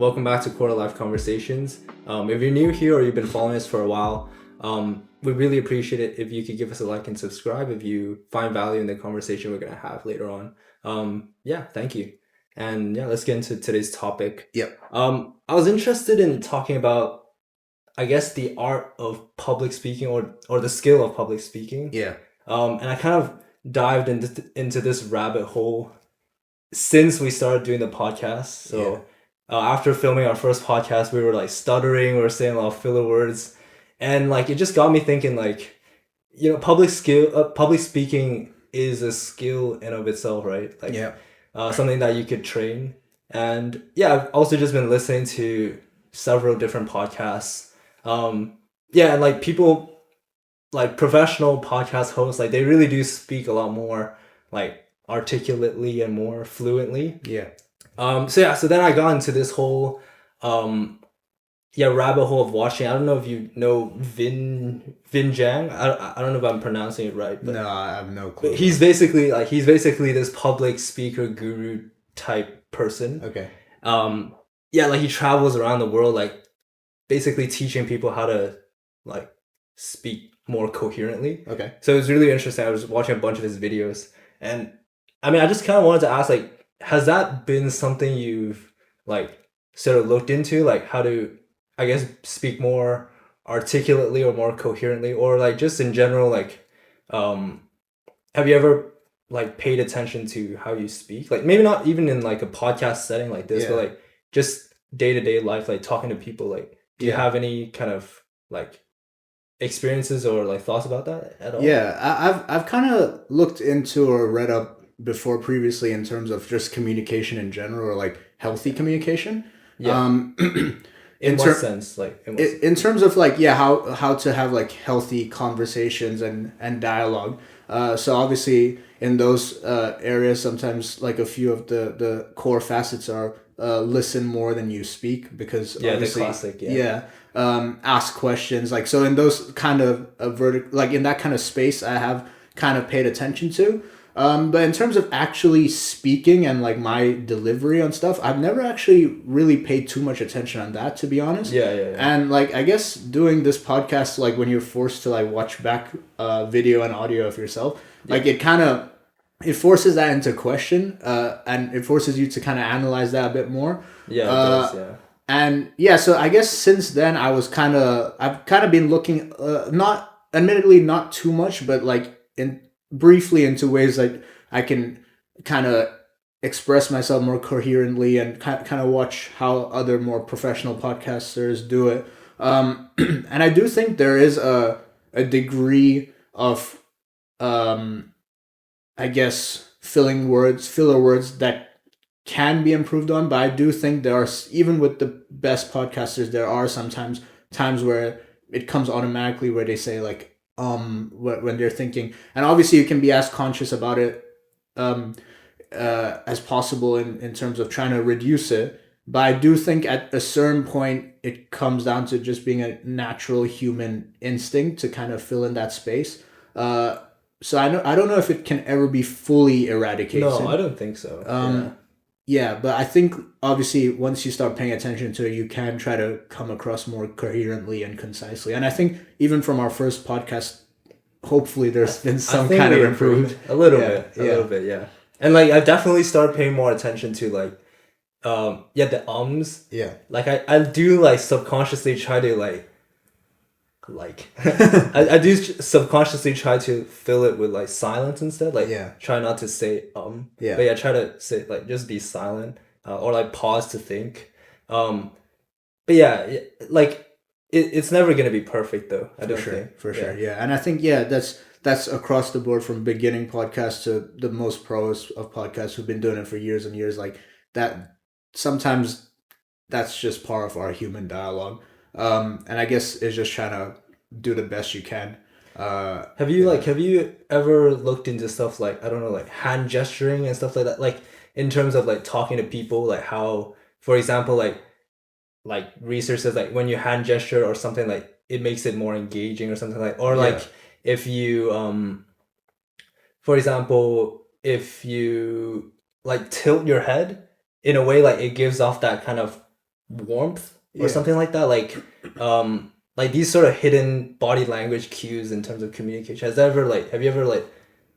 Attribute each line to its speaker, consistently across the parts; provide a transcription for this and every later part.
Speaker 1: welcome back to Quarter Life Conversations. If you're new here or you've been following us for a while, we really appreciate it if you could give us a like and subscribe if you find value in the conversation we're going to have later on. Thank you. And let's get into today's topic.
Speaker 2: Yep.
Speaker 1: I was interested in talking about, I guess, the art of public speaking or the skill of public speaking.
Speaker 2: Yeah.
Speaker 1: And I kind of dived into this rabbit hole since we started doing the podcast. So after filming our first podcast, we were like stuttering, we were saying a lot of filler words, and like it just got me thinking, like, public speaking is a skill in of itself, right? Like, something that you could train. And I've also just been listening to several different podcasts. And like people, like professional podcast hosts, like they really do speak a lot more like articulately and more fluently. So then I got into this whole rabbit hole of watching. I don't know if you know Vin Giang. I don't know if I'm pronouncing it right, but
Speaker 2: no, I have no clue.
Speaker 1: He's basically this public speaker guru type person.
Speaker 2: Okay.
Speaker 1: Like he travels around the world, like basically teaching people how to like speak more coherently.
Speaker 2: Okay.
Speaker 1: So it was really interesting. I was watching a bunch of his videos, and I mean, I just kind of wanted to ask, like, has that been something you've like sort of looked into, like how to, I guess, speak more articulately or more coherently, or like just in general, like, have you ever like paid attention to how you speak? Like maybe not even in like a podcast setting like this, but like just day-to-day life, like talking to people. Like, do you have any kind of like experiences or like thoughts about that at all?
Speaker 2: I've kind of looked into or read up before previously in terms of just communication in general, or like healthy communication.
Speaker 1: In what sense? Like
Speaker 2: in terms of like how to have like healthy conversations and dialogue. So obviously in those areas, sometimes like a few of the core facets are listen more than you speak, because obviously,
Speaker 1: the classic
Speaker 2: ask questions, like, so in those kind of like in that kind of space I have kind of paid attention to. But in terms of actually speaking and like my delivery on stuff, I've never actually really paid too much attention on that, to be honest. And like, I guess doing this podcast, like when you're forced to like watch back video and audio of yourself, like it forces that into question, and it forces you to kind of analyze that a bit more.
Speaker 1: It does.
Speaker 2: And so I guess since then I've kind of been looking, admittedly not too much, but like briefly into ways like I can kind of express myself more coherently and kind of watch how other more professional podcasters do it. And I do think there is a degree of, I guess, filler words that can be improved on, but I do think there are, even with the best podcasters, there are sometimes times where it comes automatically, where they say like when they're thinking, and obviously you can be as conscious about it as possible in terms of trying to reduce it. But I do think at a certain point it comes down to just being a natural human instinct to kind of fill in that space. So I don't know if it can ever be fully eradicated.
Speaker 1: No, I don't think so.
Speaker 2: But I think obviously once you start paying attention to it, you can try to come across more coherently and concisely. And I think even from our first podcast, hopefully there's been some kind of improvement.
Speaker 1: A little bit. And like I've definitely started paying more attention to like the ums. Like I do like subconsciously try to like I do subconsciously try to fill it with like silence instead, like try not to say but try to say like just be silent, or like pause to think. Like it's never gonna be perfect though. I don't think.
Speaker 2: For sure. And I think that's across the board, from beginning podcasts to the most pros of podcasts who've been doing it for years and years. Like that, sometimes that's just part of our human dialogue. And I guess it's just trying to do the best you can.
Speaker 1: Have you ever looked into stuff like, I don't know, like hand gesturing and stuff like that? Like in terms of like talking to people, like how, for example, like research says like when you hand gesture or something, like it makes it more engaging or something, like, or like if you for example, if you like tilt your head in a way, like it gives off that kind of warmth or something like that. Like these sort of hidden body language cues in terms of communication. Have you ever like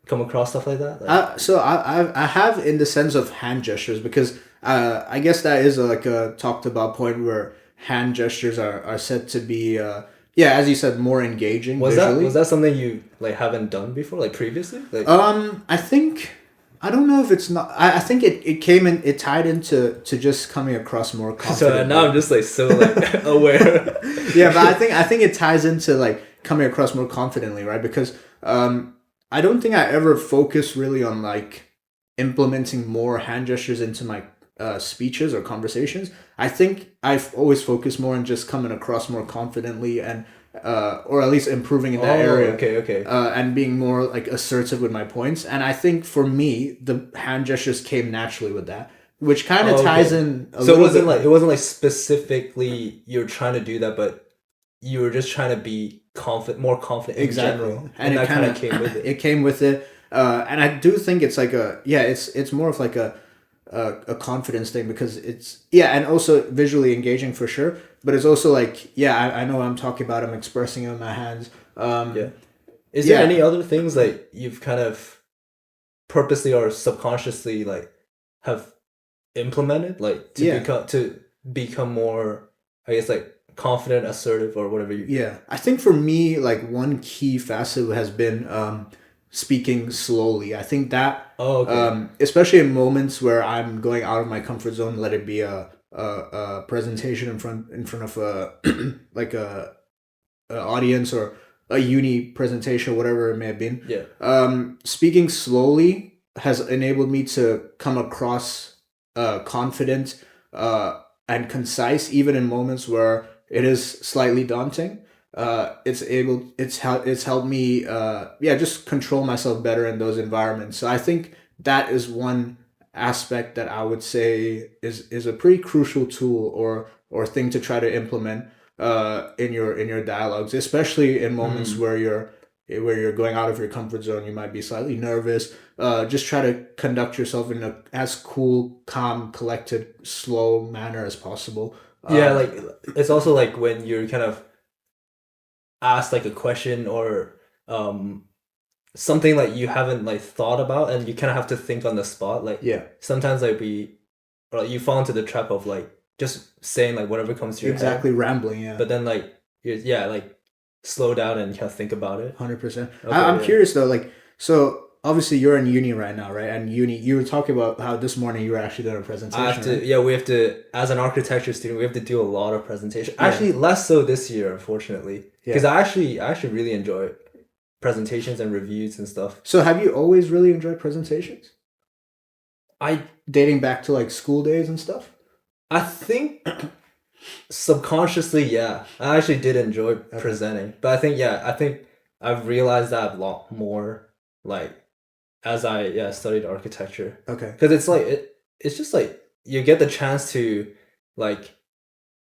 Speaker 1: come across stuff like that?
Speaker 2: So I have in the sense of hand gestures because I guess that is like a talked about point where hand gestures are said to be yeah, as you said, more engaging visually.
Speaker 1: Was that something you like haven't done before, like previously? Like
Speaker 2: I think I don't know if it's not. I think it came in. It tied into to just coming across more confident.
Speaker 1: so now I'm just like so like aware.
Speaker 2: Yeah, but I think it ties into like coming across more confidently, right? Because I don't think I ever focus really on like implementing more hand gestures into my speeches or conversations. I think I've always focused more on just coming across more confidently and or at least improving in that area.
Speaker 1: Okay.
Speaker 2: And being more like assertive with my points. And I think for me, the hand gestures came naturally with that, which kind of ties in.
Speaker 1: So it wasn't like specifically you're trying to do that, but you were just trying to be more confident in general,
Speaker 2: and it kind of came with it. It came with it, and I do think it's like it's more of like a confidence thing because it's and also visually engaging for sure, but it's also like I know what I'm talking about. I'm expressing it with my hands.
Speaker 1: Is there any other things that you've kind of purposely or subconsciously like have implemented like to become more, I guess, like confident, assertive, or whatever you...
Speaker 2: I think for me, like one key facet has been speaking slowly. I think that especially in moments where I'm going out of my comfort zone, let it be a presentation in front of a like a audience or a uni presentation, whatever it may have been. Speaking slowly has enabled me to come across confident and concise, even in moments where it is slightly daunting. It's helped me just control myself better in those environments. So I think that is one aspect that I would say is a pretty crucial tool or thing to try to implement in your dialogues, especially in moments where you're going out of your comfort zone. You might be slightly nervous. Just try to conduct yourself in a as cool, calm, collected, slow manner as possible.
Speaker 1: Like it's also like when you're kind of asked like a question or something like you haven't like thought about and you kind of have to think on the spot. Like sometimes like you fall into the trap of like just saying like whatever comes to your head.
Speaker 2: Rambling.
Speaker 1: But then like like slow down and kind of think about it.
Speaker 2: 100%. I'm curious though, like, so obviously you're in uni right now, right? And you were talking about how this morning you were actually doing a presentation.
Speaker 1: We have to, as an architecture student, we have to do a lot of presentation. Actually, less so this year, unfortunately, because I actually really enjoy presentations and reviews and stuff.
Speaker 2: So have you always really enjoyed presentations? Dating back to like school days and stuff?
Speaker 1: I think subconsciously, yeah. I actually did enjoy presenting. But I think I've realized that a lot more like as I studied architecture.
Speaker 2: Okay.
Speaker 1: Because it's like it's just like you get the chance to like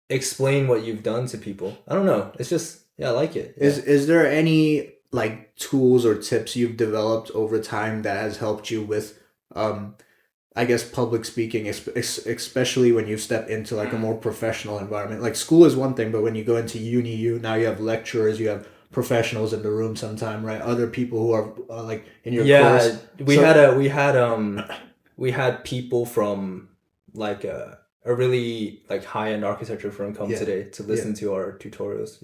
Speaker 1: explain what you've done to people. I don't know. It's just I like it. Yeah.
Speaker 2: Is there any like tools or tips you've developed over time that has helped you with I guess public speaking, especially when you step into like a more professional environment? Like school is one thing, but when you go into uni, now you have lecturers, you have professionals in the room sometime, right? Other people who are like in your course.
Speaker 1: We had people from like a really like high-end architecture firm come today to listen to our tutorials.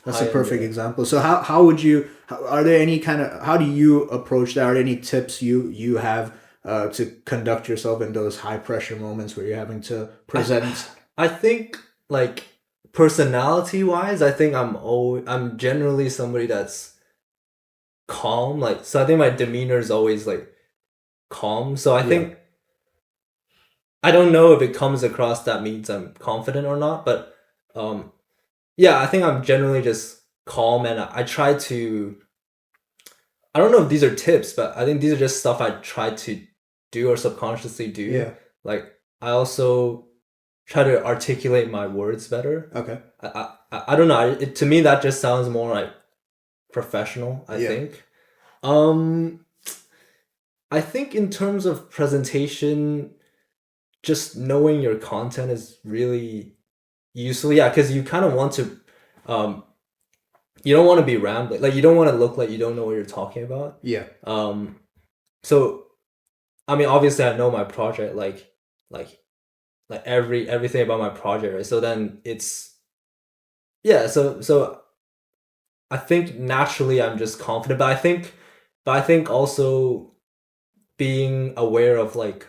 Speaker 2: That's a perfect example. So how would you, are there any kind of, how do you approach that? Are there any tips you have to conduct yourself in those high pressure moments where you're having to present?
Speaker 1: I think like personality wise, I think I'm generally somebody that's calm. Like, so I think my demeanor is always like calm. So I think I don't know if it comes across that means I'm confident or not, but I think I'm generally just calm and I try to, I don't know if these are tips, but I think these are just stuff I try to do or subconsciously do.
Speaker 2: Yeah.
Speaker 1: Like I also try to articulate my words better.
Speaker 2: Okay.
Speaker 1: I don't know. To me, that just sounds more like professional, I think. I think in terms of presentation, just knowing your content is really useful. Yeah, because you kind of want to, you don't want to be rambling. Like, you don't want to look like you don't know what you're talking about.
Speaker 2: Yeah.
Speaker 1: So, I mean, obviously, I know my project, like everything about my project, right? So then it's, yeah. So I think naturally I'm just confident, but I think also being aware of like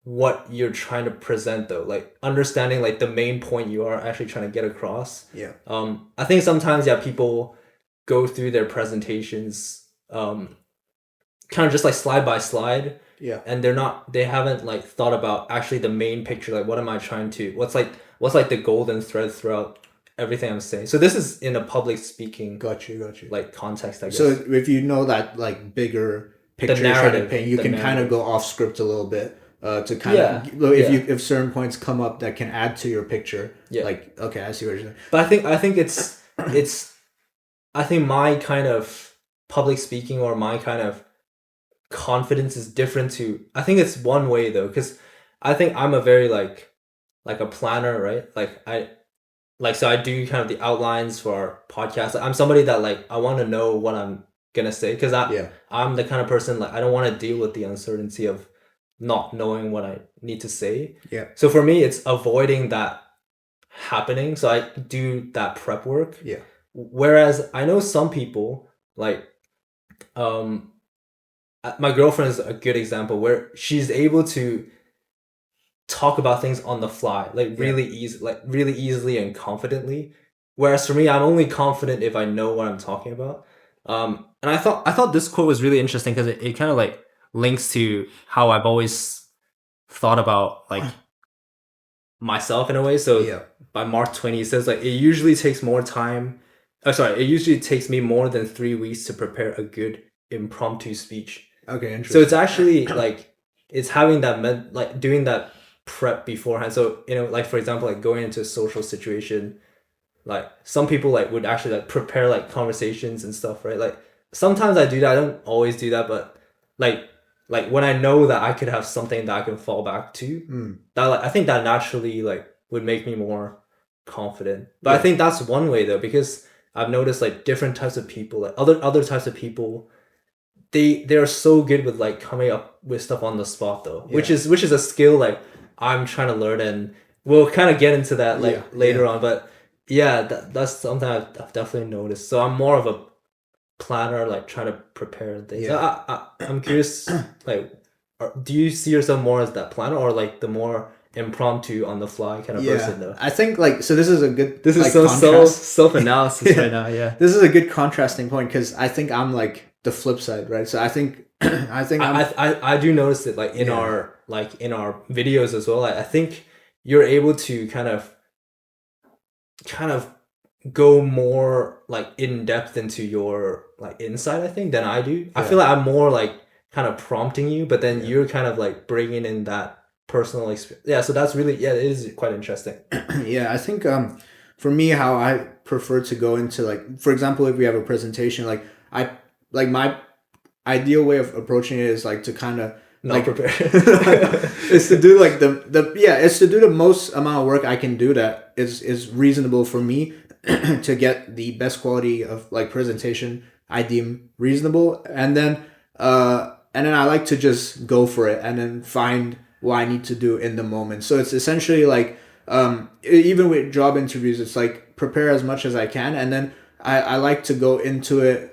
Speaker 1: what you're trying to present, though, like understanding like the main point you are actually trying to get across.
Speaker 2: Yeah.
Speaker 1: I think sometimes, yeah, people go through their presentations kind of just like slide by slide.
Speaker 2: Yeah.
Speaker 1: And they haven't like thought about actually the main picture, like what am I trying to, what's like the golden thread throughout everything I'm saying. So this is in a public speaking
Speaker 2: Got you.
Speaker 1: like context, I guess.
Speaker 2: So if you know that like bigger picture you're trying to paint, you can kind of go off script a little bit to kind of if certain points come up that can add to your picture. Yeah. Like, okay, I see what you're saying.
Speaker 1: But I think it's I think my kind of public speaking or my kind of confidence is different to, I think it's one way though, because I think I'm a very like a planner, right? So I do kind of the outlines for our podcast. I'm somebody that like I want to know what I'm gonna say, because I'm the kind of person like I don't want to deal with the uncertainty of not knowing what I need to say.
Speaker 2: Yeah.
Speaker 1: So for me, it's avoiding that happening. So I do that prep work.
Speaker 2: Yeah.
Speaker 1: Whereas I know some people like my girlfriend is a good example where she's able to talk about things on the fly, like really easily and confidently. Whereas for me, I'm only confident if I know what I'm talking about. And I thought this quote was really interesting because it kind of like links to how I've always thought about like myself in a way. So by Mark Twain, he says like it usually takes me more than 3 weeks to prepare a good impromptu speech.
Speaker 2: Okay, interesting.
Speaker 1: So it's actually like it's having that like doing that prep beforehand. So like for example, like going into a social situation, like some people like would actually like prepare like conversations and stuff, right? Like sometimes I do that. I don't always do that, but like when I know that I could have something that I can fall back to, that like I think that naturally like would make me more confident. But I think that's one way though, because I've noticed like different types of people, like other types of people, they're so good with like coming up with stuff on the spot though, which is a skill like I'm trying to learn, and we'll kind of get into that like later on. But that's something I've definitely noticed. So I'm more of a planner, like trying to prepare things. I'm curious, like do you see yourself more as that planner or like the more impromptu on the fly kind of person though?
Speaker 2: I think like, so this is a good,
Speaker 1: this
Speaker 2: like,
Speaker 1: is so self-analysis right now.
Speaker 2: This is a good contrasting point because I think I'm like the flip side, right? So I think
Speaker 1: I do notice it like in our videos as well. I think you're able to kind of go more like in depth into your like insight, I think, than I do. I feel like I'm more like kind of prompting you, but then you're kind of like bringing in that personal experience. So that's really it is quite interesting.
Speaker 2: I think for me, how I prefer to go into, like, for example, if we have a presentation, like my ideal way of approaching it is like to kind of
Speaker 1: not prepare.
Speaker 2: Is to do like it's to do the most amount of work I can do that is reasonable for me to get the best quality of like presentation I deem reasonable, and then I like to just go for it and then find what I need to do in the moment. So it's essentially like even with job interviews, it's like prepare as much as I can, and then I like to go into it.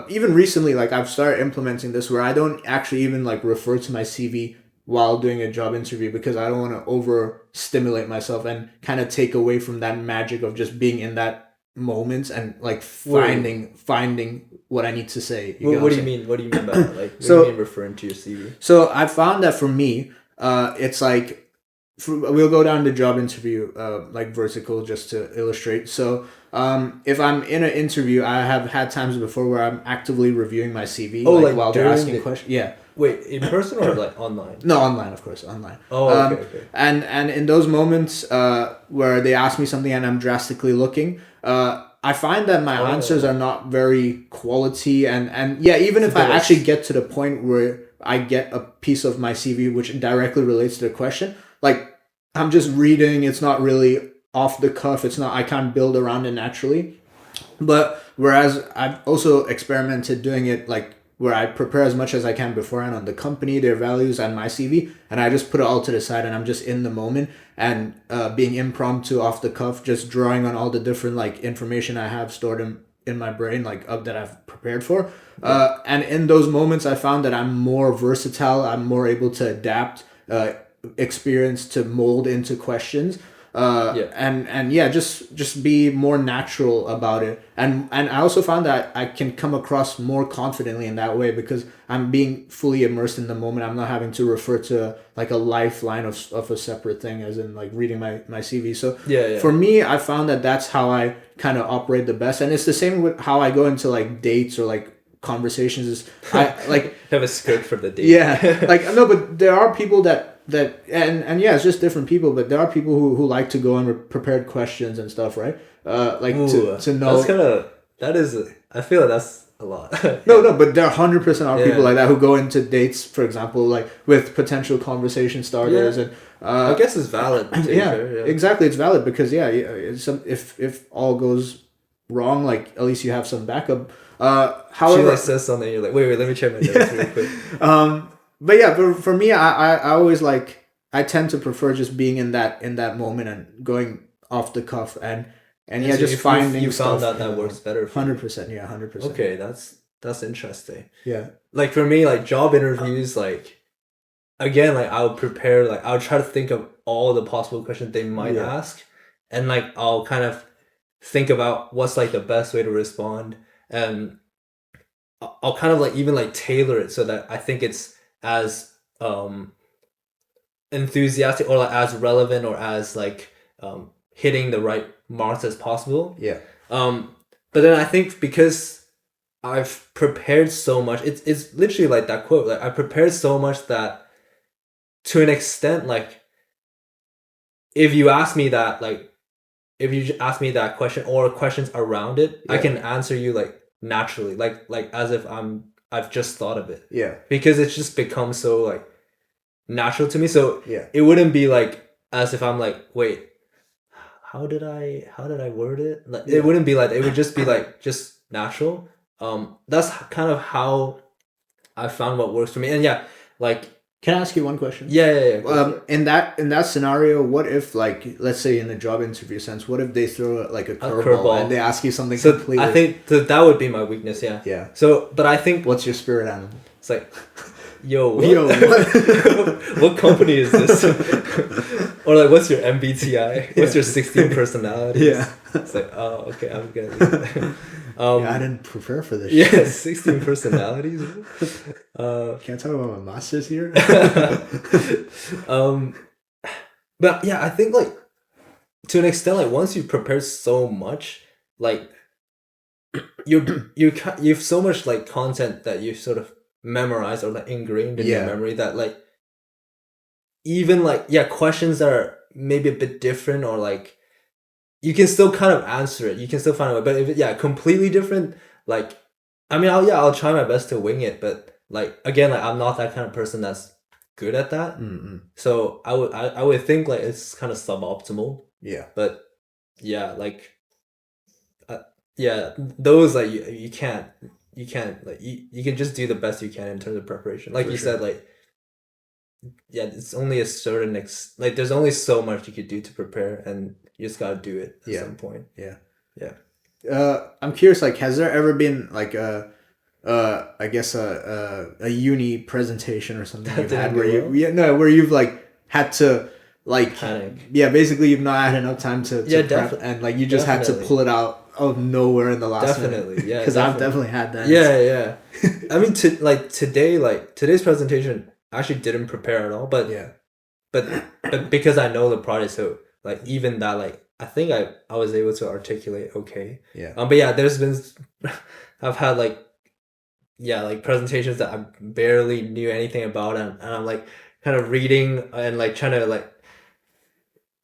Speaker 2: Even recently, like I've started implementing this where I don't actually even like refer to my CV while doing a job interview, because I don't want to overstimulate myself and kind of take away from that magic of just being in that moment and like finding what I need to say.
Speaker 1: What do you mean? What do you mean by that? Like, what do you mean referring to your CV?
Speaker 2: So I found that for me, it's like, we'll go down the job interview like vertical just to illustrate. So if I'm in an interview, I have had times before where I'm actively reviewing my CV while they're asking questions. Yeah.
Speaker 1: Wait, in person or like online?
Speaker 2: No, online, of course, online.
Speaker 1: Oh, okay.
Speaker 2: And in those moments where they ask me something and I'm drastically looking, I find that my answers are not very quality, and even if I actually get to the point where I get a piece of my CV which directly relates to the question, like I'm just reading. It's not really off the cuff. It's not. I can't build around it naturally. But whereas I've also experimented doing it like where I prepare as much as I can beforehand on the company, their values, and my CV, and I just put it all to the side, and I'm just in the moment and being impromptu, off the cuff, just drawing on all the different like information I have stored in my brain, like that I've prepared for. And in those moments, I found that I'm more versatile. I'm more able to adapt experience to mold into questions. And yeah, just be more natural about it, and I also found that I can come across more confidently in that way because I'm being fully immersed in the moment. I'm not having to refer to like a lifeline of a separate thing, as in like reading my CV. So for me, I found that that's how I kind of operate the best, and it's the same with how I go into like dates or like conversations. Is I like
Speaker 1: have a script for the date.
Speaker 2: Yeah, like no, but there are people that and yeah, it's just different people, but there are people who like to go on with prepared questions and stuff, right? Like to know.
Speaker 1: That's kind of I feel like that's a lot.
Speaker 2: No, but there 100% are people like that who go into dates, for example, like with potential conversation starters, and
Speaker 1: I guess it's valid.
Speaker 2: Yeah, exactly, it's valid because if all goes wrong, like at least you have some backup. However,
Speaker 1: she like says something, you're like, wait, let me check my notes real quick.
Speaker 2: But yeah, for me, I always like, I tend to prefer just being in that moment and going off the cuff and yeah, so just finding
Speaker 1: you
Speaker 2: stuff.
Speaker 1: found that works better for
Speaker 2: 100%, yeah, 100%.
Speaker 1: Okay, that's interesting.
Speaker 2: Yeah.
Speaker 1: Like for me, like job interviews, like again, like I'll prepare, like I'll try to think of all the possible questions they might ask, and like I'll kind of think about what's like the best way to respond, and I'll kind of like even like tailor it so that I think it's as enthusiastic or like as relevant or as like hitting the right marks as possible.
Speaker 2: Yeah.
Speaker 1: But then I think because I've prepared so much, it's literally like that quote, like I prepared so much that to an extent, like if you ask me that question or questions around it, I can answer you like naturally, like as if I've just thought of it.
Speaker 2: Yeah.
Speaker 1: Because it's just become so like natural to me. So it wouldn't be like as if I'm like, wait, how did I word it? Like it wouldn't be like that. It would just be like just natural. That's kind of how I found what works for me. And like,
Speaker 2: can I ask you one question?
Speaker 1: Yeah.
Speaker 2: In that scenario, what if, like, let's say in a job interview sense, what if they throw like a curveball and they ask you something completely?
Speaker 1: I think that would be my weakness. Yeah.
Speaker 2: Yeah.
Speaker 1: So, but I think
Speaker 2: what's your spirit animal?
Speaker 1: It's like, what company is this? Or like, what's your MBTI? What's your 16 personalities?
Speaker 2: Yeah.
Speaker 1: It's like, oh, okay, I'm gonna.
Speaker 2: I didn't prepare for this.
Speaker 1: Yeah, 16 personalities.
Speaker 2: Can't talk about my masters here.
Speaker 1: But yeah, I think like to an extent, like once you've prepared so much, like you've so much like content that you sort of memorized or like ingrained in your memory that like even like questions that are maybe a bit different or like you can still kind of answer it. You can still find a way. But if it, completely different, like, I mean, I'll try my best to wing it. But like, again, like I'm not that kind of person that's good at that.
Speaker 2: Mm-mm.
Speaker 1: So I would think like it's kind of suboptimal.
Speaker 2: Yeah.
Speaker 1: But yeah, like, those like you can't like you can just do the best you can in terms of preparation. Like you said, like. Yeah, it's only a certain like there's only so much you could do to prepare, and you just gotta do it at some point. Yeah.
Speaker 2: I'm curious, like, has there ever been like I guess a uni presentation or something you've had where where you've like had to like
Speaker 1: panic?
Speaker 2: Yeah, basically you've not had enough time to prep, and like you just had to pull it out of nowhere in the last minute.
Speaker 1: Yeah,
Speaker 2: because I've definitely had that.
Speaker 1: Yeah. I mean, today's presentation. I actually didn't prepare at all, but because I know the project, so like even that, like I think I was able to articulate okay.
Speaker 2: Yeah.
Speaker 1: But yeah, there's been I've had like presentations that I barely knew anything about, and I'm like kind of reading and like trying to like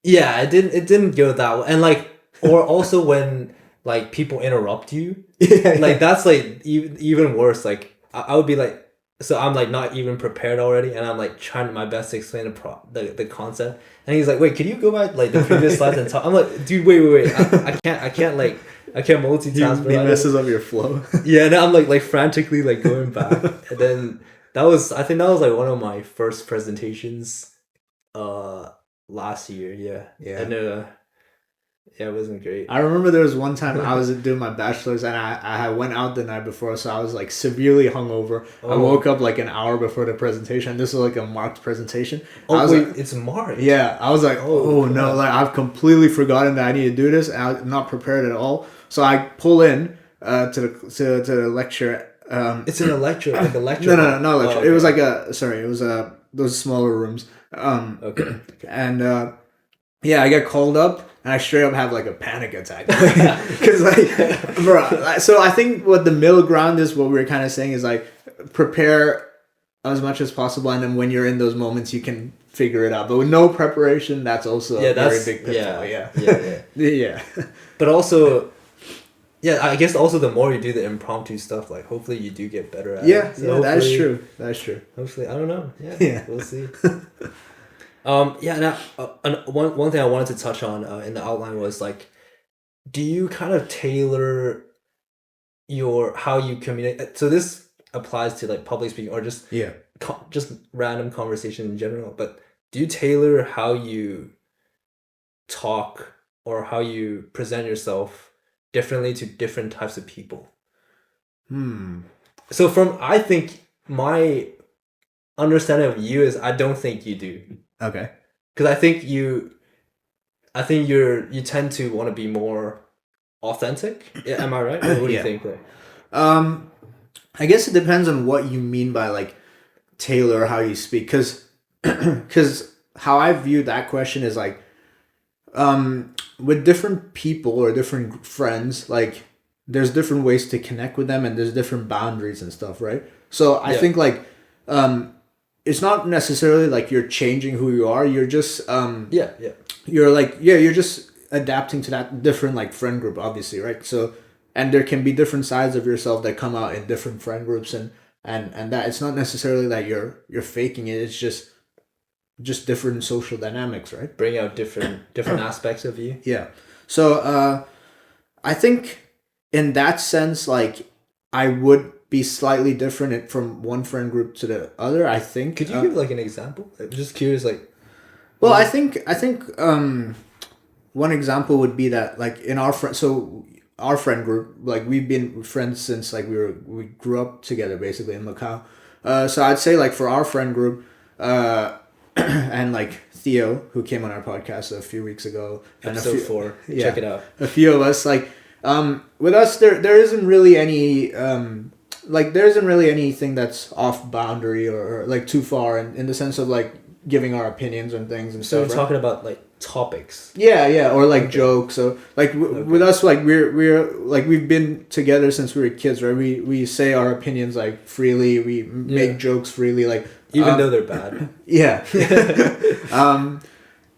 Speaker 1: it didn't go that way, and like or also when like people interrupt you, like that's like even worse. Like I would be like. so I'm like not even prepared already, and I'm like trying my best to explain the concept. And he's like, "Wait, can you go back like the previous slides and talk?" I'm like, "Dude, wait. I can't multitask, bro.
Speaker 2: He messes up your flow.
Speaker 1: Yeah, and I'm like frantically like going back, and then I think that was like one of my first presentations, last year. Yeah,
Speaker 2: Yeah.
Speaker 1: and yeah, it wasn't great.
Speaker 2: I remember there was one time I was doing my bachelor's and I went out the night before, so I was like severely hungover. I woke up like an hour before the presentation. This was like a marked presentation.
Speaker 1: Oh wait,
Speaker 2: like,
Speaker 1: it's marked.
Speaker 2: Yeah, I was like, oh no, like I've completely forgotten that I need to do this, and I'm not prepared at all. So I pull in to the lecture.
Speaker 1: It's in a lecture, like a lecture.
Speaker 2: No, not a lecture. Okay. It was like it was those smaller rooms.
Speaker 1: Okay.
Speaker 2: And yeah, I get called up. And I straight up have like a panic attack. Because like, bro, so I think what the middle ground is, what we're kind of saying is like, prepare as much as possible. And then when you're in those moments, you can figure it out. But with no preparation, that's also a very big pitfall. Yeah.
Speaker 1: But also, yeah, I guess also the more you do the impromptu stuff, like hopefully you do get better at it.
Speaker 2: So that is true. That's true.
Speaker 1: Hopefully, I don't know. Yeah. We'll see. Now, one thing I wanted to touch on in the outline was like, do you kind of tailor how you communicate? So this applies to like public speaking or just just random conversation in general. But do you tailor how you talk or how you present yourself differently to different types of people? So I think my understanding of you is I don't think you do.
Speaker 2: Okay.
Speaker 1: Because I think you tend to want to be more authentic. Yeah, am I right? What do you think?
Speaker 2: I guess it depends on what you mean by like tailor how you speak. Because how I view that question is like, with different people or different friends, like there's different ways to connect with them and there's different boundaries and stuff, right? So I think like, it's not necessarily like you're changing who you are. You're just you're just adapting to that different like friend group, obviously, right? So, and there can be different sides of yourself that come out in different friend groups, and that it's not necessarily that you're faking it. It's just different social dynamics, right?
Speaker 1: Bring out different aspects of you.
Speaker 2: Yeah. So I think in that sense, like I would be slightly different from one friend group to the other, I think.
Speaker 1: Could you give like an example? I'm just curious, like.
Speaker 2: Well, I think one example would be that like in our friend group, like we've been friends since like we grew up together basically in Macau. So I'd say like for our friend group, and like Theo, who came on our podcast a few weeks ago,
Speaker 1: episode 4, check it out.
Speaker 2: A few of us like with us there isn't really any there isn't really anything that's off boundary or like too far in the sense of like giving our opinions on things and stuff.
Speaker 1: So we're talking about like topics.
Speaker 2: Yeah, or like jokes. So like with us, like we're like we've been together since we were kids, right? We say our opinions like freely. We make jokes freely, like
Speaker 1: even though they're bad.
Speaker 2: Yeah.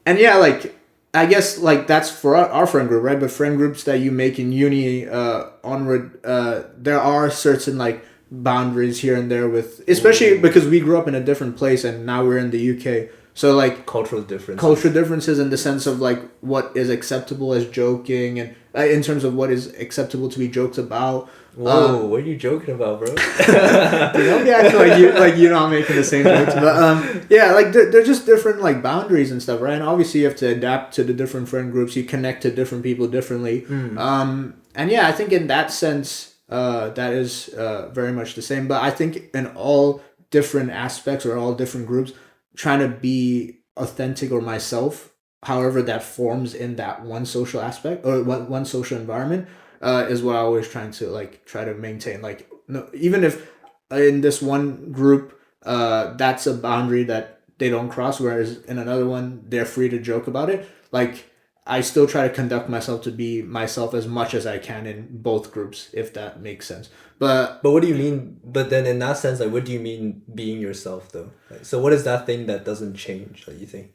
Speaker 2: And yeah, like I guess like that's for our friend group, right? But friend groups that you make in uni onward, there are certain like boundaries here and there with, especially because we grew up in a different place and now we're in the UK. So like
Speaker 1: cultural differences
Speaker 2: in the sense of like what is acceptable as joking and in terms of what is acceptable to be joked about.
Speaker 1: Whoa, what are you joking about, bro?
Speaker 2: Don't be acting like you're not making the same jokes. But yeah, like they're just different like boundaries and stuff, right? And obviously you have to adapt to the different friend groups. You connect to different people differently. And yeah, I think in that sense, that is very much the same. But I think in all different aspects or all different groups, trying to be authentic or myself, however that forms in that one social aspect or one social environment, is what I always try to maintain. Like, no, even if in this one group, that's a boundary that they don't cross, whereas in another one they're free to joke about it. Like, I still try to conduct myself to be myself as much as I can in both groups, if that makes sense. But
Speaker 1: what do you mean? But then in that sense, like, what do you mean being yourself though? Like, so what is that thing that doesn't change that you think?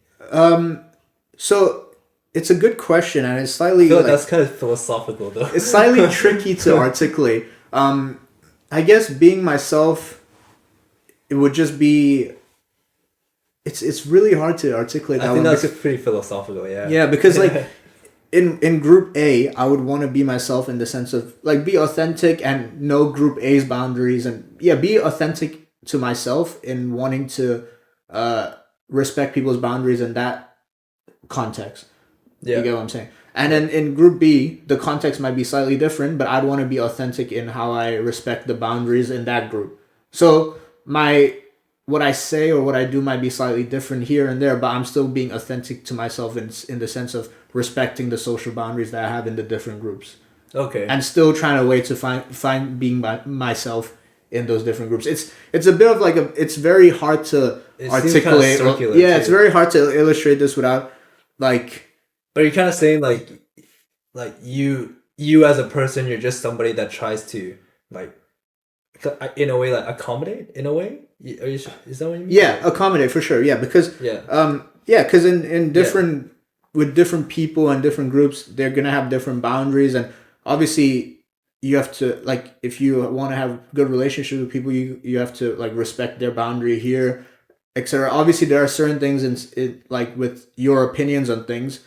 Speaker 2: So it's a good question, and it's slightly.
Speaker 1: I feel like that's kind of philosophical though.
Speaker 2: It's slightly tricky to articulate. I guess being myself it would just be. It's really hard to articulate.
Speaker 1: I think that's pretty philosophical. Yeah.
Speaker 2: Yeah, because like. In group A, I would want to be myself in the sense of like be authentic and know group A's boundaries, and yeah, be authentic to myself in wanting to respect people's boundaries in that context. Yeah. You get what I'm saying? And then in group B, the context might be slightly different, but I'd want to be authentic in how I respect the boundaries in that group. So what I say or what I do might be slightly different here and there, but I'm still being authentic to myself in the sense of respecting the social boundaries that I have in the different groups.
Speaker 1: Okay.
Speaker 2: And still trying a way to find being myself in those different groups. It's a bit of like it's very hard to articulate. Kind of it's very hard to illustrate this without like.
Speaker 1: But you're kind of saying like you as a person, you're just somebody that tries to like, in a way, like accommodate in a way. Is that what you mean?
Speaker 2: Yeah, accommodate for sure. Yeah, because because in different with different people and different groups, they're gonna have different boundaries, and obviously you have to like if you want to have good relationships with people, you have to like respect their boundary here, etc. Obviously, there are certain things in like with your opinions on things.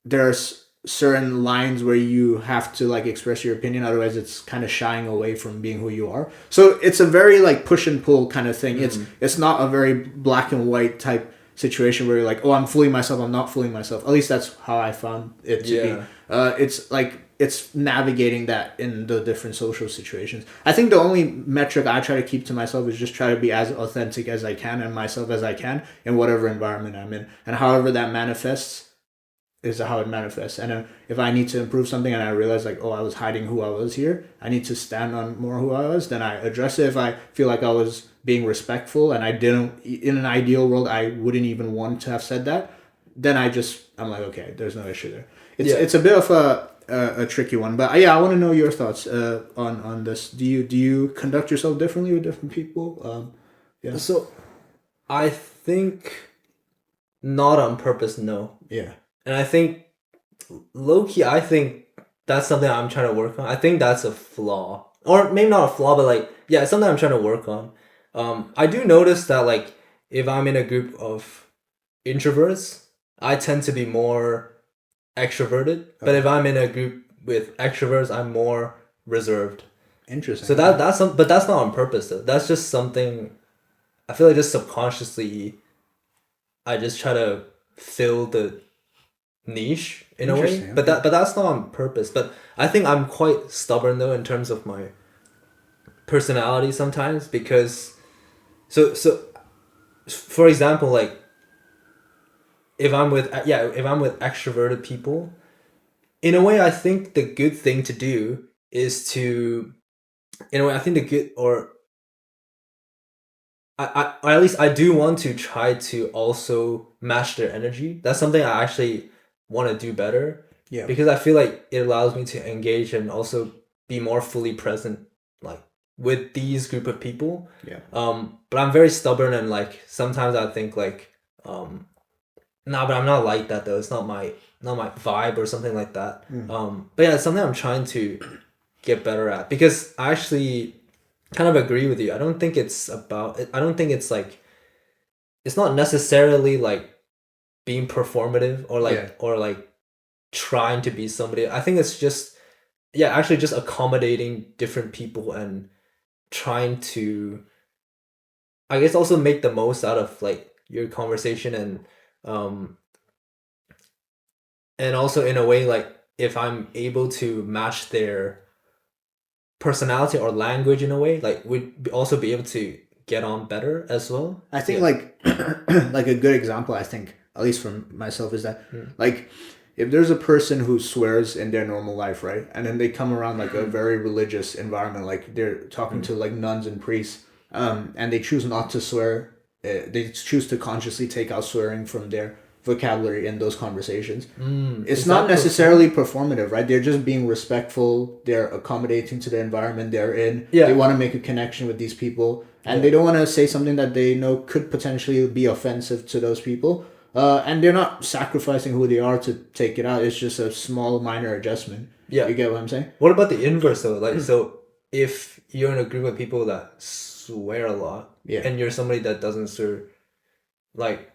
Speaker 2: There's certain lines where you have to like express your opinion, otherwise it's kind of shying away from being who you are. So it's a very like push and pull kind of thing. It's not a very black and white type situation where you're like, oh, I'm fooling myself, I'm not fooling myself. At least that's how I found it to be. It's like it's navigating that in the different social situations. I think the only metric I try to keep to myself is just try to be as authentic as I can and myself as I can in whatever environment I'm in, and however that manifests is how it manifests. And if I need to improve something and I realize like, oh, I was hiding who I was here, I need to stand on more who I was, then I address it. If I feel like I was being respectful and I didn't, in an ideal world, I wouldn't even want to have said that, then I'm like, okay, there's no issue there. It's a bit of a tricky one, but yeah, I want to know your thoughts on this. Do you conduct yourself differently with different people?
Speaker 1: So I think not on purpose, no.
Speaker 2: Yeah.
Speaker 1: And I think, low-key, I think that's something I'm trying to work on. I think that's a flaw. Or maybe not a flaw, but like, yeah, it's something I'm trying to work on. I do notice that like, if I'm in a group of introverts, I tend to be more extroverted. Okay. But if I'm in a group with extroverts, I'm more reserved.
Speaker 2: Interesting.
Speaker 1: So but that's not on purpose though. That's just something, I feel like just subconsciously, I just try to fill the niche in a way, but that's not on purpose. But I think I'm quite stubborn though in terms of my personality sometimes, because so for example, like if I'm with extroverted people, in a way I think the good thing to do is to, in a way I think the good, or I at least I do want to try to also match their energy. That's something I actually want to do better. Yeah. Because I feel like it allows me to engage and also be more fully present, like with these group of people.
Speaker 2: Yeah.
Speaker 1: But I'm very stubborn, and like sometimes I think like, nah, but I'm not like that though. It's not my vibe or something like that. But yeah, it's something I'm trying to get better at, because I actually kind of agree with you. I don't think it's like, it's not necessarily like being performative or like trying to be somebody. I think it's just actually just accommodating different people and trying to, I guess, also make the most out of like your conversation, and also in a way, like if I'm able to match their personality or language in a way, like we'd also be able to get on better as well.
Speaker 2: I think like like a good example, I think, at least from myself, is that like if there's a person who swears in their normal life, right, and then they come around like a very religious environment, like they're talking to like nuns and priests, and they choose not to swear, they choose to consciously take out swearing from their vocabulary in those conversations. It's not necessarily performative, right? They're just being respectful, they're accommodating to the environment they're in. They want to make a connection with these people, and they don't want to say something that they know could potentially be offensive to those people, and they're not sacrificing who they are to take it out. It's just a small minor adjustment. You get what I'm saying?
Speaker 1: What about the inverse though? Like, so if you're in a group of people that swear a lot,
Speaker 2: Yeah.
Speaker 1: and you're somebody that doesn't swear, like,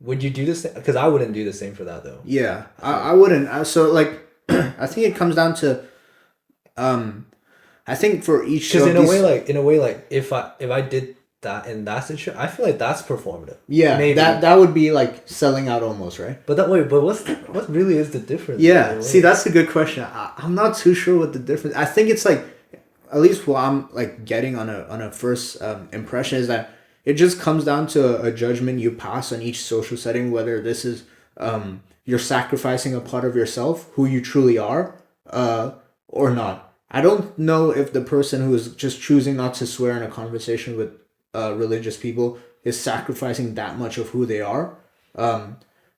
Speaker 1: would you do the same? Because I wouldn't do the same for that though.
Speaker 2: Yeah, I wouldn't. So like, I think it comes down to, I think for each
Speaker 1: Because
Speaker 2: of
Speaker 1: in a way, like if I did that in that situation, I feel like that's performative.
Speaker 2: yeah,
Speaker 1: maybe
Speaker 2: that would be like selling out almost, right?
Speaker 1: But what really is the difference?
Speaker 2: Yeah, see, that's a good question. I'm not too sure what the difference. I think it's like, at least what I'm like getting on a first impression is that it just comes down to a judgment you pass on each social setting, whether this is you're sacrificing a part of yourself, who you truly are, or not. I don't know if the person who is just choosing not to swear in a conversation with religious people is sacrificing that much of who they are.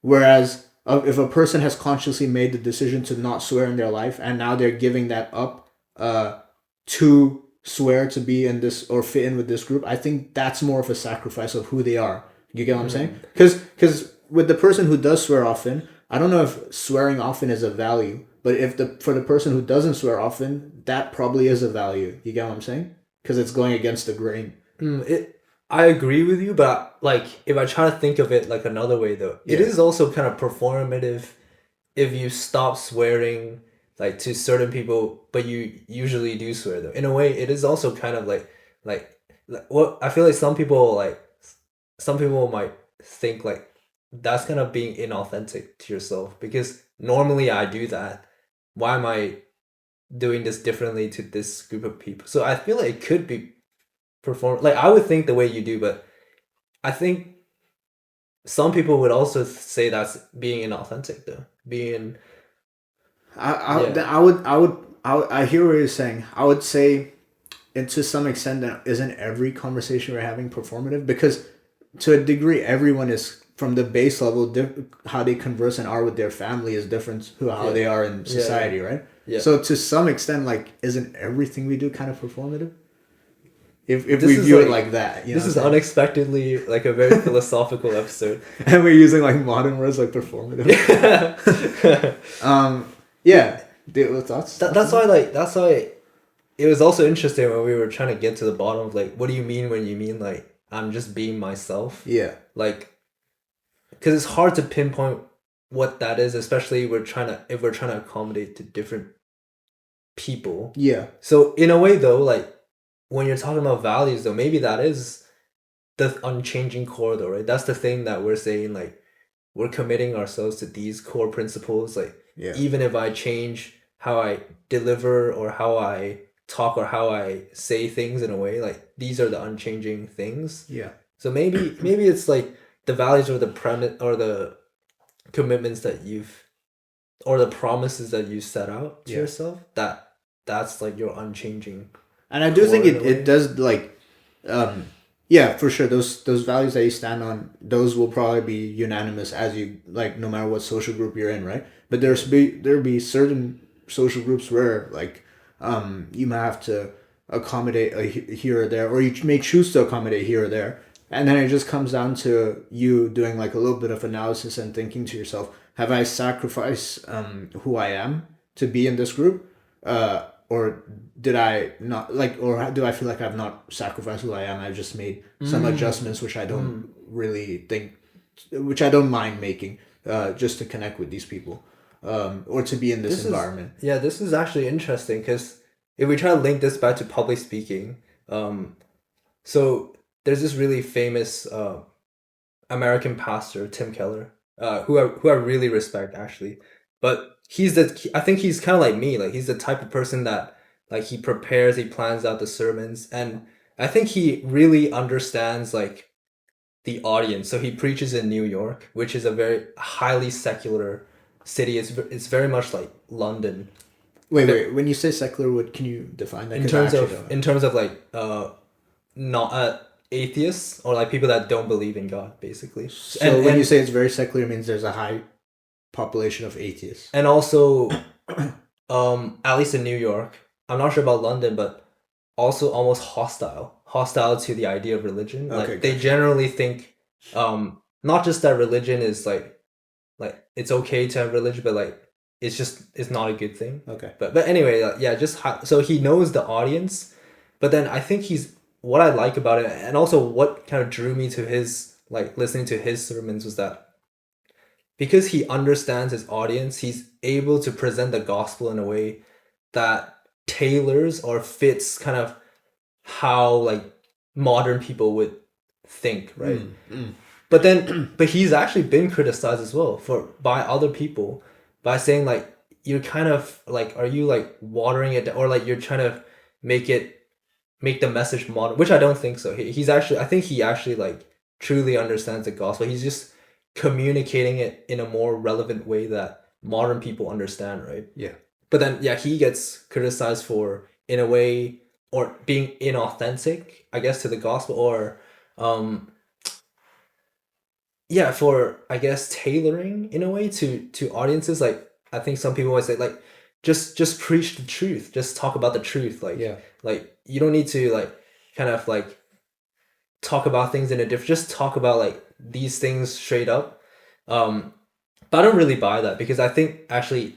Speaker 2: Whereas if a person has consciously made the decision to not swear in their life and now they're giving that up to swear to be in this or fit in with this group, I think that's more of a sacrifice of who they are. You get what I'm saying? Because with the person who does swear often, I don't know if swearing often is a value, but if for the person who doesn't swear often, that probably is a value. You get what I'm saying? Because it's going against the grain.
Speaker 1: I agree with you, but like if I try to think of it like another way though, it is also kind of performative if you stop swearing like to certain people, but you usually do swear though. In a way, it is also kind of like what I feel like some people might think like that's kind of being inauthentic to yourself because normally I do that. Why am I doing this differently to this group of people? So I feel like it could be perform like I would think the way you do, but I think some people would also say that's being inauthentic though. Being
Speaker 2: I hear what you're saying. I would say, and to some extent, that isn't every conversation we're having performative because, to a degree, everyone is from the base level. How they converse and are with their family is different to how they are in society, right? Yeah. So to some extent, like, isn't everything we do kind of performative? If we view it like that,
Speaker 1: this is unexpectedly like a very philosophical episode,
Speaker 2: and we're using like modern words like performative. Yeah. Thoughts?
Speaker 1: That's why it was also interesting when we were trying to get to the bottom of like what do you mean when you mean like I'm just being myself?
Speaker 2: Yeah.
Speaker 1: Like, because it's hard to pinpoint what that is, especially if we're trying to accommodate to different people.
Speaker 2: Yeah.
Speaker 1: So in a way though, like when you're talking about values though, maybe that is the unchanging core though, right? That's the thing that we're saying, like we're committing ourselves to these core principles, like even if I change how I deliver or how I talk or how I say things in a way, like these are the unchanging things.
Speaker 2: Yeah. So
Speaker 1: maybe it's like the values or the premise or the commitments that you've or the promises that you set out to yourself, that's like your unchanging.
Speaker 2: And I do think it does like, yeah, for sure. Those values that you stand on, those will probably be unanimous as you like, no matter what social group you're in, right? But there'll be certain social groups where like, you might have to accommodate here or there, or you may choose to accommodate here or there, and then it just comes down to you doing like a little bit of analysis and thinking to yourself, have I sacrificed who I am to be in this group? Or did I not like, or do I feel like I've not sacrificed who I am? I've just made some adjustments, which I don't really think, which I don't mind making, just to connect with these people, or to be in this environment.
Speaker 1: This is actually interesting because if we try to link this back to public speaking, so there's this really famous American pastor, Tim Keller, who I really respect actually, but I think he's kind of like me. Like he's the type of person that like he prepares, he plans out the sermons, and I think he really understands like the audience. So he preaches in New York, which is a very highly secular city. It's very much like London.
Speaker 2: Wait. When you say secular, what can you define that?
Speaker 1: In terms of like not atheists or like people that don't believe in God, basically.
Speaker 2: So when you say it's very secular, it means there's a high population of atheists.
Speaker 1: And also, at least in New York, I'm not sure about London, but also almost hostile to the idea of religion. Like they generally think, not just that religion is like it's okay to have religion, but like it's not a good thing.
Speaker 2: Okay.
Speaker 1: But anyway, so he knows the audience, but then I think what I like about it, and also what kind of drew me to his, like, listening to his sermons, was that because he understands his audience, he's able to present the gospel in a way that tailors or fits kind of how, like, modern people would think, right? But he's actually been criticized as well by other people, by saying, like, you're kind of like, are you like watering it, or like you're trying to make the message modern, which I don't think so. He's actually, I think he actually, like, truly understands the gospel. He's just communicating it in a more relevant way that modern people understand, right?
Speaker 2: Yeah.
Speaker 1: But then, yeah, he gets criticized for, in a way, or being inauthentic, I guess, to the gospel, or for, I guess, tailoring in a way to audiences. Like, I think some people would say, like, just preach the truth, just talk about the truth, like, like, you don't need to, like, kind of like talk about things in a different, just talk about, like, these things straight up. But I don't really buy that, because I think actually,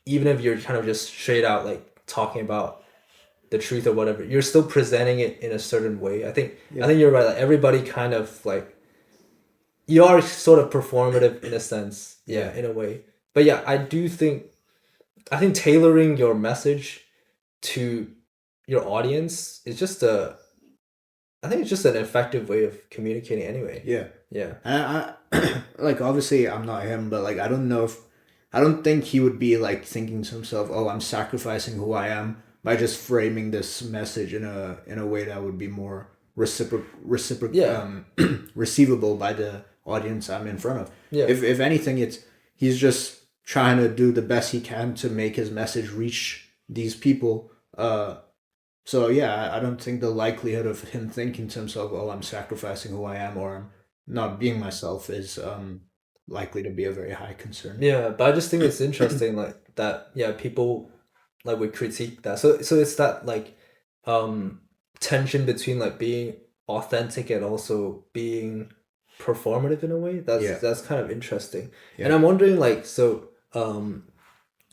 Speaker 1: even if you're kind of just straight out, like, talking about the truth or whatever, you're still presenting it in a certain way. I think you're right. Like, everybody kind of, like, you are sort of performative in a sense, in a way. But yeah, I think tailoring your message to your audience is just I think it's just an effective way of communicating anyway.
Speaker 2: Yeah. And I like, obviously I'm not him, but like, I don't think he would be like thinking to himself, oh, I'm sacrificing who I am by just framing this message in a way that would be more receivable by the audience I'm in front of.
Speaker 1: Yeah.
Speaker 2: If anything, he's just trying to do the best he can to make his message reach these people. So yeah, I don't think the likelihood of him thinking to himself, oh, I'm sacrificing who I am, or I'm not being myself, is likely to be a very high concern.
Speaker 1: Yeah, but I just think it's interesting, like, that, yeah, people, like, would critique that. So it's that, like, tension between, like, being authentic and also being performative in a way. That's kind of interesting. And I'm wondering, like, so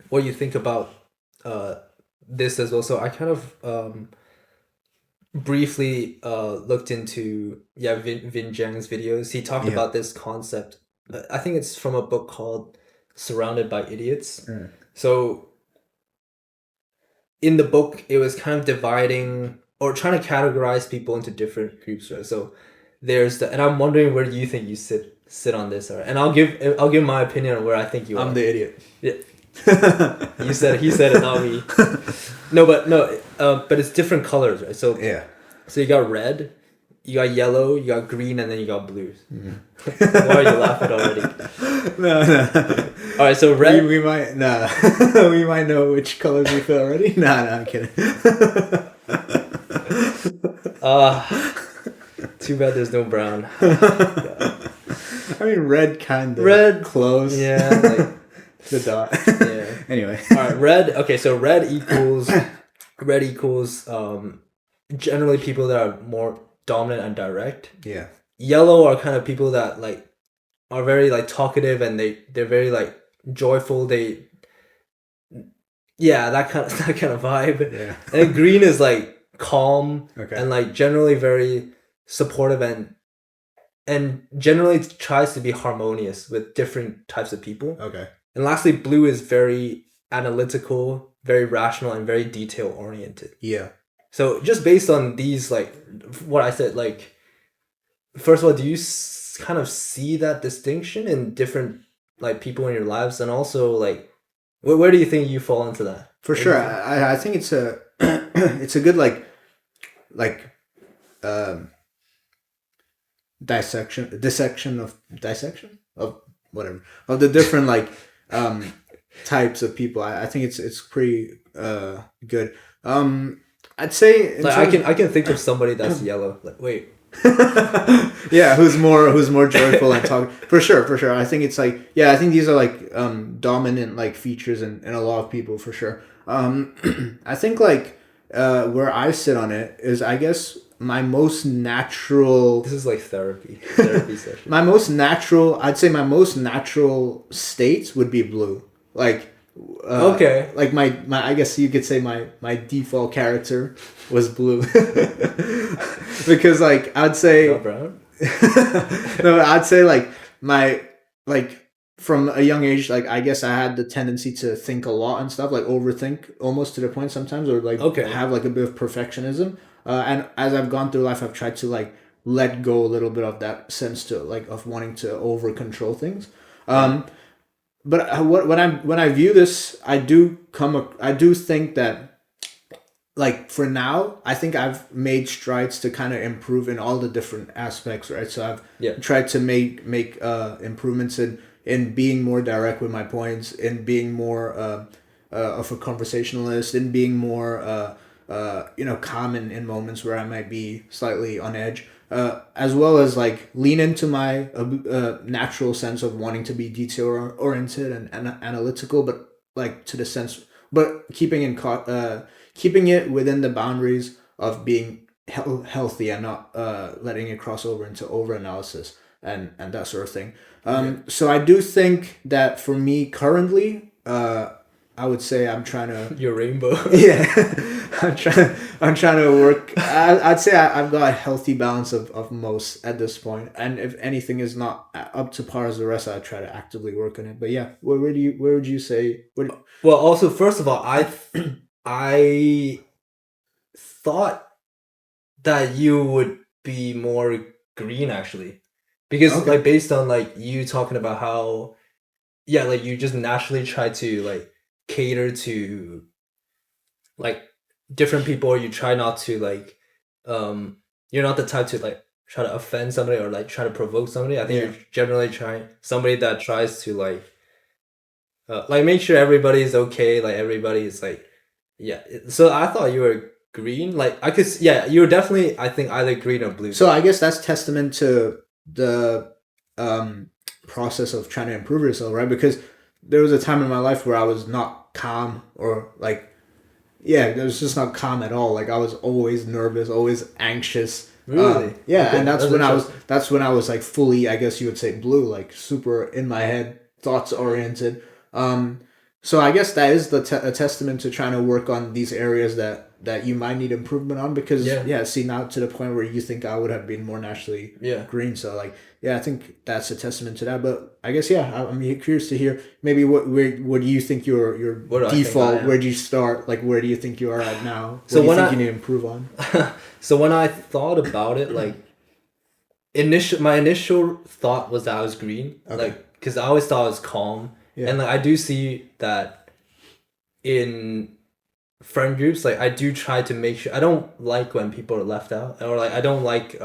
Speaker 1: what you think about this as well. So I kind of briefly looked into Vin Jiang's videos. He talked about this concept. I think it's from a book called Surrounded by Idiots. So in the book, it was kind of dividing or trying to categorize people into different groups, right? So there's and I'm wondering, where do you think you sit on this, right? And I'll give my opinion on where I think you are.
Speaker 2: I'm the idiot.
Speaker 1: Yeah. He said it, not me. But it's different colors, right? So so you got red, you got yellow, you got green, and then you got blue. Why are you laughing already?
Speaker 2: No.
Speaker 1: All right, so red.
Speaker 2: We might we might know which colors we feel already. No, I'm kidding.
Speaker 1: Too bad there's no brown.
Speaker 2: I mean, red kind of.
Speaker 1: Red,
Speaker 2: close.
Speaker 1: Yeah, like
Speaker 2: the dot.
Speaker 1: Yeah.
Speaker 2: Anyway.
Speaker 1: All right, red. Okay, so red equals generally people that are more dominant and direct.
Speaker 2: Yeah.
Speaker 1: Yellow are kind of people that, like, are very, like, talkative, and they're very, like, joyful. That kind of vibe.
Speaker 2: Yeah.
Speaker 1: And green is, like, calm,
Speaker 2: okay,
Speaker 1: and, like, generally very supportive, and generally tries to be harmonious with different types of people.
Speaker 2: Okay.
Speaker 1: And lastly, blue is very analytical, very rational, and very detail oriented.
Speaker 2: Yeah.
Speaker 1: So just based on these, like, what I said, like, first of all, do you kind of see that distinction in different, like, people in your lives? And also, like, where do you think you fall into that?
Speaker 2: For sure. I think it's a it's a good dissection of whatever, of the different, like, types of people. I think it's pretty good. I'd say,
Speaker 1: like, I can think of somebody that's yellow. Like, wait.
Speaker 2: Yeah, who's more joyful and talk, for sure. I think it's like, I think these are, like, dominant, like, features in a lot of people, for sure. I think, like, where I sit on it is, I guess, my most natural.
Speaker 1: This is like therapy session.
Speaker 2: I'd say my most natural states would be blue. Like,
Speaker 1: Okay.
Speaker 2: Like my I guess you could say my default character was blue. Because like I'd say
Speaker 1: Not brown.
Speaker 2: no, I'd say like my like from a young age, like I guess I had the tendency to think a lot and stuff, like overthink almost to the point sometimes, or like
Speaker 1: Okay.
Speaker 2: have like a bit of perfectionism. And as I've gone through life, I've tried to like let go a little bit of that sense to like of wanting to over control things. But when I view this, I do think that like for now, I think I've made strides to kind of improve in all the different aspects, right? So I've tried to make improvements in being more direct with my points, in being more of a conversationalist, in being more calm in moments where I might be slightly on edge, as well as like lean into my natural sense of wanting to be detail oriented and analytical, but like to the sense, but keeping it within the boundaries of being healthy and not letting it cross over into over analysis and that sort of thing. So I do think that for me currently, I would say I'm trying to
Speaker 1: Your rainbow.
Speaker 2: yeah, I'm trying to work. I'd say I've got a healthy balance of most at this point, and if anything is not up to par as the rest, I try to actively work on it. But yeah, where would you say?
Speaker 1: Well, also, first of all, I thought that you would be more green actually, because
Speaker 2: Okay.
Speaker 1: like based on like you talking about how, yeah, like you just naturally try to like cater to like different people, or you try not to like, you're not the type to like try to offend somebody or like try to provoke somebody. I think
Speaker 2: Yeah.
Speaker 1: you're generally trying somebody that tries to like make sure everybody's okay, like everybody's like, yeah. So I thought you were green. Like I could, yeah, you were definitely, I think, either green or blue.
Speaker 2: So I guess that's testament to the process of trying to improve yourself, right? Because there was a time in my life where I was not calm or like, yeah, it was just not calm at all. Like I was always nervous, always anxious.
Speaker 1: Really?
Speaker 2: Yeah,
Speaker 1: Okay,
Speaker 2: and
Speaker 1: that's interesting.
Speaker 2: that's when I was like fully, I guess you would say blue, like super in my head, thoughts oriented. So I guess that is a testament to trying to work on these areas that you might need improvement on, because
Speaker 1: Yeah.
Speaker 2: see, now to the point where you think I would have been more naturally
Speaker 1: Yeah.
Speaker 2: green. So like, yeah, I think that's a testament to that. But I guess yeah, I'm curious to hear maybe what do you think your
Speaker 1: What do I think I
Speaker 2: default?
Speaker 1: am?
Speaker 2: Where do you start? Like where do you think you are at now? What
Speaker 1: So
Speaker 2: do you
Speaker 1: when
Speaker 2: think
Speaker 1: I-
Speaker 2: you need to improve on?
Speaker 1: So when I thought about it, like my initial thought was that I was green,
Speaker 2: Okay.
Speaker 1: like because I always thought I was calm,
Speaker 2: Yeah.
Speaker 1: and like I do see that in friend groups, like I do try to make sure I don't like when people are left out, or like I don't like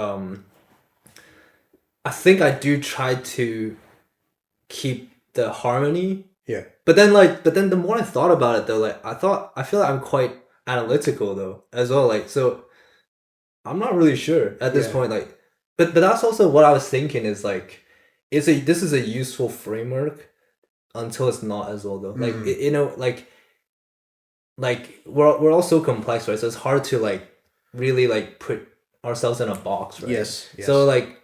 Speaker 1: I think I do try to keep the harmony.
Speaker 2: Yeah.
Speaker 1: But then the more I thought about it though, like I feel like I'm quite analytical though as well. Like so I'm not really sure at this
Speaker 2: Yeah.
Speaker 1: point. Like but that's also what I was thinking is like this is a useful framework until it's not as well though. Like you know, like we're all so complex, right? So it's hard to like really like put ourselves in a box, right?
Speaker 2: Yes.
Speaker 1: So like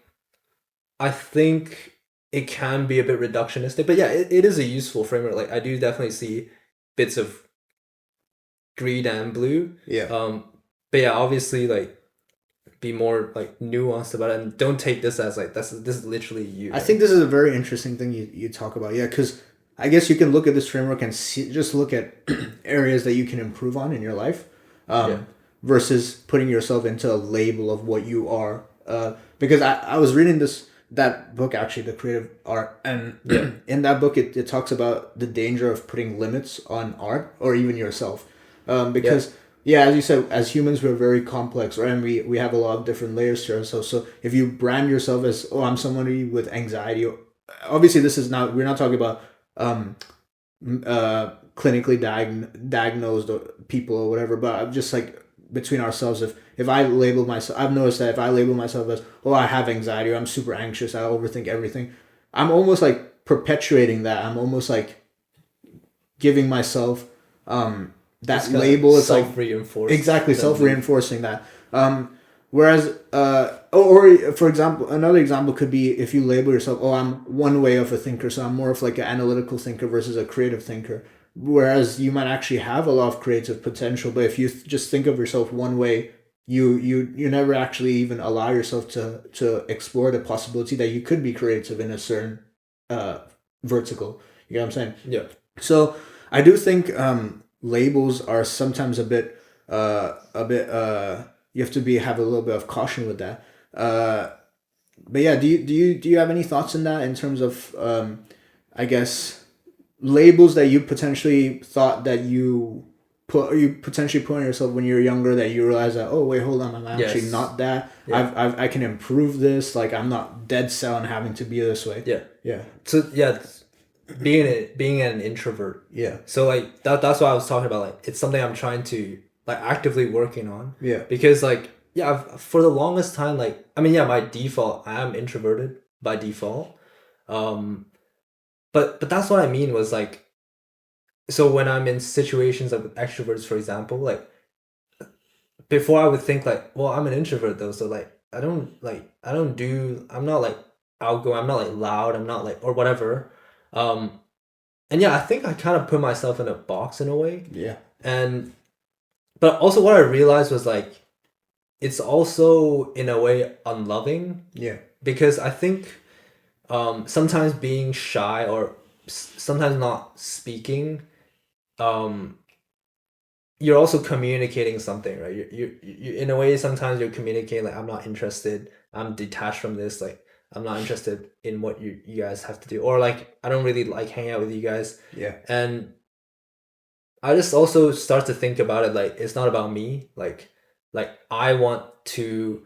Speaker 1: I think it can be a bit reductionistic, but yeah, it is a useful framework. Like I do definitely see bits of green and blue.
Speaker 2: Yeah.
Speaker 1: But yeah, obviously like be more like nuanced about it and don't take this as like this is literally you.
Speaker 2: I think this is a very interesting thing you talk about. Yeah, because I guess you can look at this framework and just look at areas that you can improve on in your life, versus putting yourself into a label of what you are. Because I was reading that book actually, The Creative Art, and in that book it talks about the danger of putting limits on art or even yourself, because. Yeah, as you said, as humans, we're very complex, right? And we have a lot of different layers to ourselves. So if you brand yourself as, oh, I'm somebody with anxiety, obviously we're not talking about clinically diagnosed people or whatever, but I'm just like between ourselves, if I label myself, I've noticed that if I label myself as, oh, I have anxiety, or I'm super anxious, I overthink everything, I'm almost like perpetuating that. I'm almost like giving myself that label is like
Speaker 1: self-reinforced.
Speaker 2: Exactly, self-reinforcing that. Whereas, or for example, another example could be if you label yourself, oh, I'm one way of a thinker, so I'm more of like an analytical thinker versus a creative thinker. whereas you might actually have a lot of creative potential, but if you just think of yourself one way, you never actually even allow yourself to explore the possibility that you could be creative in a certain uh vertical. You know what I'm saying?
Speaker 1: Yeah.
Speaker 2: So I do think labels are sometimes you have to be have a little bit of caution with that. But yeah, do you have any thoughts on that in terms of I guess labels that you potentially thought that you potentially put on yourself when you were younger, that you realize that, oh wait, hold on, I'm actually
Speaker 1: Yes.
Speaker 2: not that.
Speaker 1: Yeah.
Speaker 2: I can improve this. Like, I'm not dead set on having to be this way.
Speaker 1: Yeah.
Speaker 2: Yeah.
Speaker 1: So yeah, being an introvert.
Speaker 2: Yeah.
Speaker 1: So like that's what I was talking about. Like it's something I'm trying to like actively working on.
Speaker 2: Yeah.
Speaker 1: Because like yeah, for the longest time, like I mean yeah, my default I am introverted by default. But that's what I mean was like, so when I'm in situations like with extroverts, for example, like before I would think like, well, I'm an introvert though, so like I'm not like outgoing, I'm not like loud, I'm not like or whatever. Um and yeah, I think I kind of put myself in a box in a way.
Speaker 2: Yeah.
Speaker 1: And but also what I realized was like it's also in a way unloving.
Speaker 2: Yeah.
Speaker 1: Because I think sometimes being shy or sometimes not speaking, um you're also communicating something, right? You in a way sometimes you're communicating like I'm not interested, I'm detached from this, like I'm not interested in what you guys have to do, or like I don't really like hanging out with you guys.
Speaker 2: Yeah.
Speaker 1: And I just also start to think about it like it's not about me, like I want to,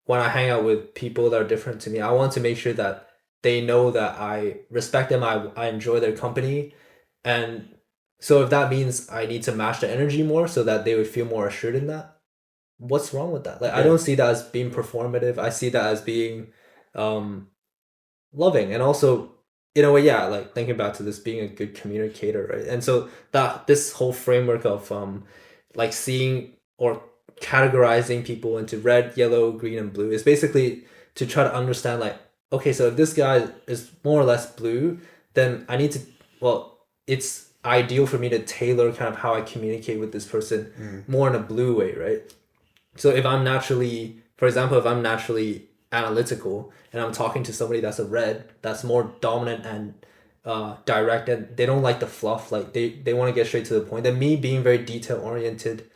Speaker 1: when I hang out with people that are different to me, I want to make sure that they know that I respect them, I enjoy their company. And so if that means I need to match the energy more so that they would feel more assured in that, what's wrong with that? Like I don't see that as being performative. I see that as being um loving. And also in a way, yeah, like thinking back to this being a good communicator, right? And so that this whole framework of like seeing or categorizing people into red, yellow, green, and blue is basically to try to understand like, okay, so if this guy is more or less blue, then I need to, well, it's ideal for me to tailor kind of how I communicate with this person more in a blue way, right? So if I'm naturally, for example, if I'm naturally analytical and I'm talking to somebody that's a red, that's more dominant and direct, and they don't like the fluff, like they want to get straight to the point, then me being very detail oriented,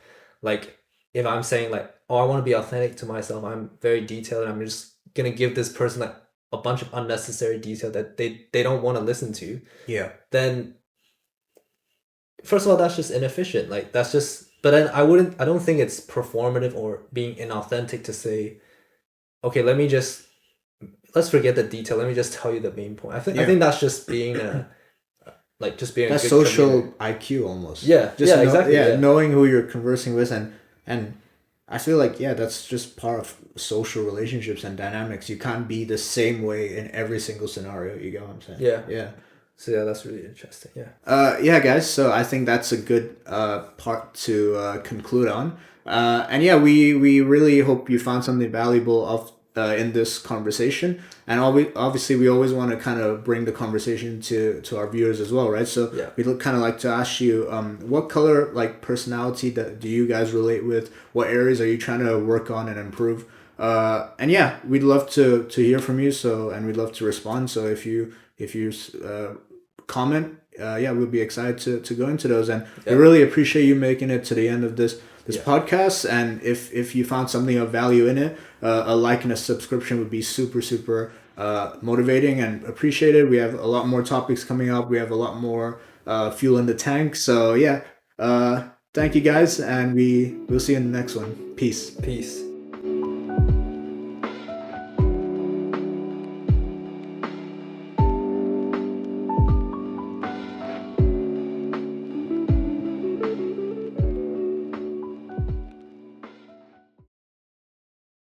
Speaker 1: like if I'm saying like, oh, I want to be authentic to myself, I'm very detailed, and I'm just gonna give this person like a bunch of unnecessary detail that they don't want to listen to,
Speaker 2: Yeah.
Speaker 1: then first of all, that's just inefficient. Like that's just. But then I don't think it's performative or being inauthentic to say, okay, let's forget the detail. Let me just tell you the main point. I think that's just being a like just being
Speaker 2: That's
Speaker 1: a good
Speaker 2: social
Speaker 1: communicator.
Speaker 2: IQ almost.
Speaker 1: Yeah,
Speaker 2: Just
Speaker 1: yeah, exactly. Yeah.
Speaker 2: knowing who you're conversing with, and I feel like, yeah, that's just part of social relationships and dynamics. You can't be the same way in every single scenario. You get what I'm saying?
Speaker 1: Yeah.
Speaker 2: Yeah.
Speaker 1: So yeah, that's really interesting. Yeah.
Speaker 2: Yeah, guys. So I think that's a good part to conclude on. And yeah, we really hope you found something valuable of in this conversation. And obviously, we always want to kind of bring the conversation to our viewers as well, right? So
Speaker 1: Yeah.
Speaker 2: we'd kind of like to ask you, what color like personality that do you guys relate with? What areas are you trying to work on and improve? And yeah, we'd love to hear from you. So, and we'd love to respond. So if you comment, yeah, we'll be excited to go into those. And we really appreciate you making it to the end of this podcast. And if you found something of value in it, a like and a subscription would be super motivating and appreciated. We have a lot more topics coming up. We have a lot more fuel in the tank. So yeah, thank you guys, and we'll see you in the next one. Peace.